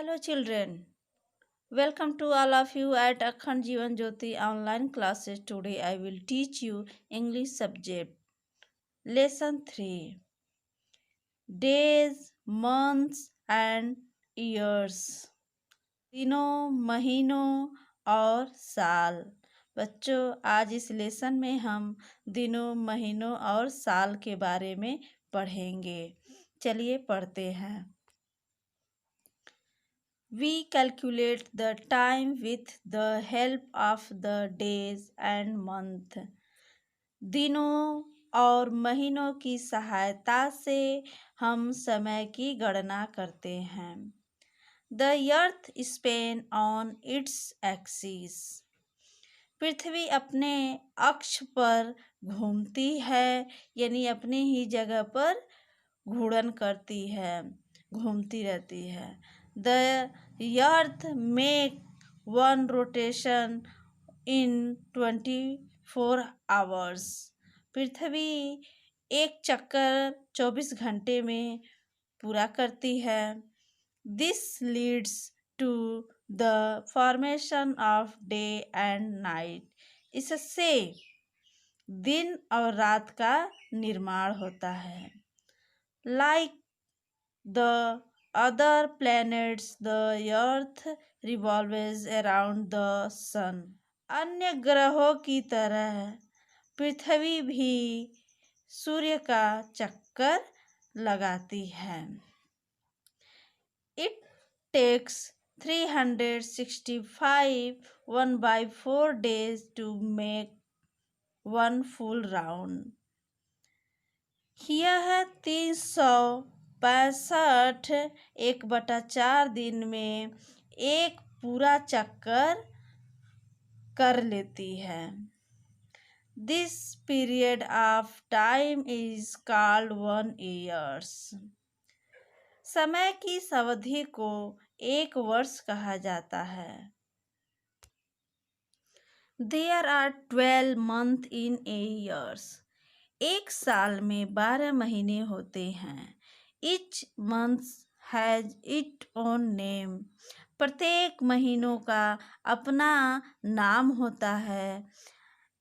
Hello, children. Welcome to all of you at Akhand Jeevan Jyoti online classes. Today, I will teach you English subject. Lesson 3 Days, Months, and Years. दिनों, महीनों और साल। बच्चों, आज इस lesson में हम दिनों, महीनों और साल के बारे में पढ़ेंगे। चलिए पढ़ते हैं। We calculate the time with the help of the days and month. दिनों और महीनों की सहायता से हम समय की गणना करते हैं। The earth spin on its axis. पृथ्वी अपने अक्ष पर घूमती है, यानी अपनी ही जगह पर घूर्णन करती है, घूमती रहती है। The earth make one rotation in 24 hours. पृथ्वी एक चक्कर 24 घंटे में पूरा करती है। This leads to the formation of day and night. इससे दिन और रात का निर्माण होता है। Like the other planets, the earth revolves around the sun. अन्य ग्रहों की तरह पृथ्वी भी सूर्य का चक्कर लगाती है। It takes 365 1/4 days to make one full round. यह 365 1/4 दिन में एक पूरा चक्कर कर लेती है। This period of time is called 1 years. समय की इस अवधि को एक वर्ष कहा जाता है। There are 12 months in a year. एक साल में 12 महीने होते हैं। Each month has its own name. प्रत्येक महीनों का अपना नाम होता है।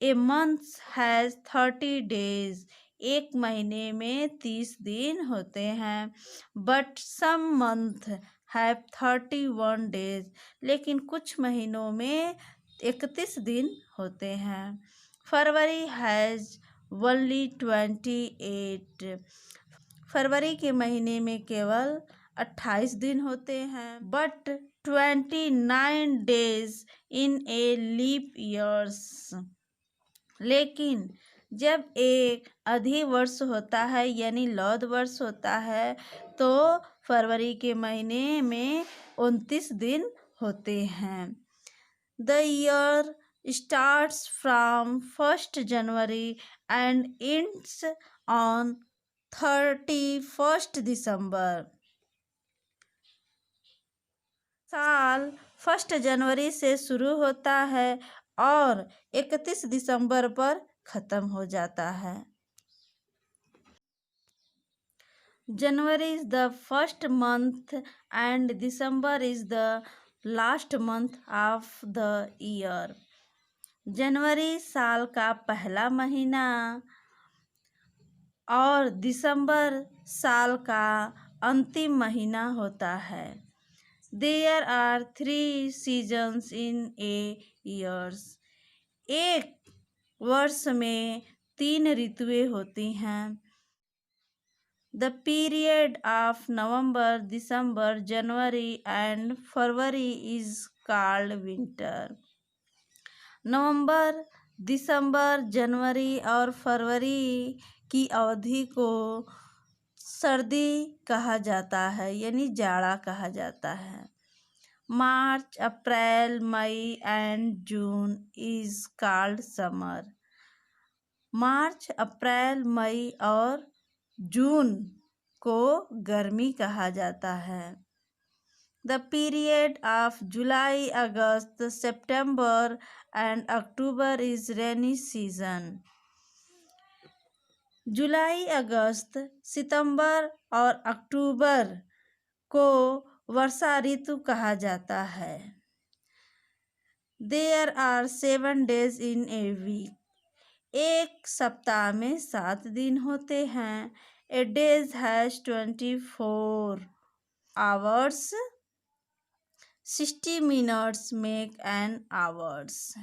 A month has 30 days. एक महीने में 30 दिन होते हैं। But some month have 31 days. लेकिन कुछ महीनों में 31 दिन होते हैं। फरवरी has only 28. फरवरी के महीने में केवल 28 दिन होते हैं। But 29 days in a leap years. लेकिन जब एक अधिवर्ष होता है, यानी लौद वर्ष होता है, तो फरवरी के महीने में 29 दिन होते हैं। The year starts from 1st January and ends on 31st December. साल 1 जनवरी से शुरू होता है और 31 दिसंबर पर खत्म हो जाता है। January is the first month and December is the last month of the year. जनवरी साल का पहला महीना और दिसंबर साल का अंतिम महीना होता है। There are 3 seasons in a year. एक वर्ष में 3 ऋतुएं होती हैं। The period of November, December, January and February is called winter. नवंबर, दिसंबर, जनवरी और फरवरी की अवधि को सर्दी कहा जाता है, यानी जाड़ा कहा जाता है। March, April, May and June is called summer. मार्च, अप्रैल, मई और जून को गर्मी कहा जाता है। The period of July, August, September and October is rainy season. जुलाई, अगस्त, सितंबर और अक्टूबर को वर्षा ऋतु कहा जाता है। There are 7 days in a week. एक सप्ताह में 7 दिन होते हैं। A day has 24 hours. 60 minutes make an hours.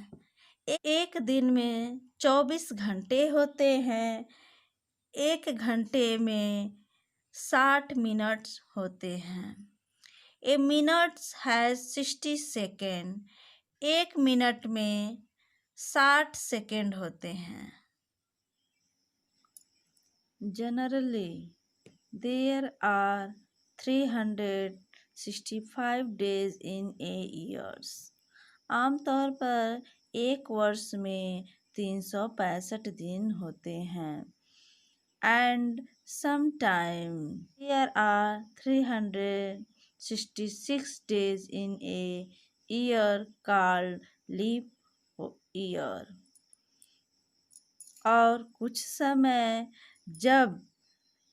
एक दिन में 24 घंटे होते हैं। एक घंटे में 60 मिनट होते हैं। A minute has 60 seconds. एक मिनट में 60 सेकेंड होते हैं। Generally, there are 365 days in a year. आमतौर पर एक वर्ष में 365 दिन होते हैं। And sometimes there are 366 days in a year called leap year. और कुछ समय जब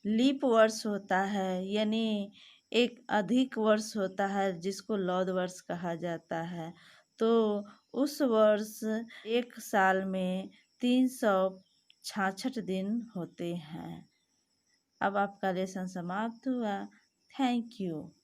लीप वर्ष होता है, यानी एक अधिक वर्ष होता है जिसको लौद वर्ष कहा जाता है, तो उस वर्ष एक साल में 366 दिन होते हैं। अब आपका लेसन समाप्त हुआ। Thank you.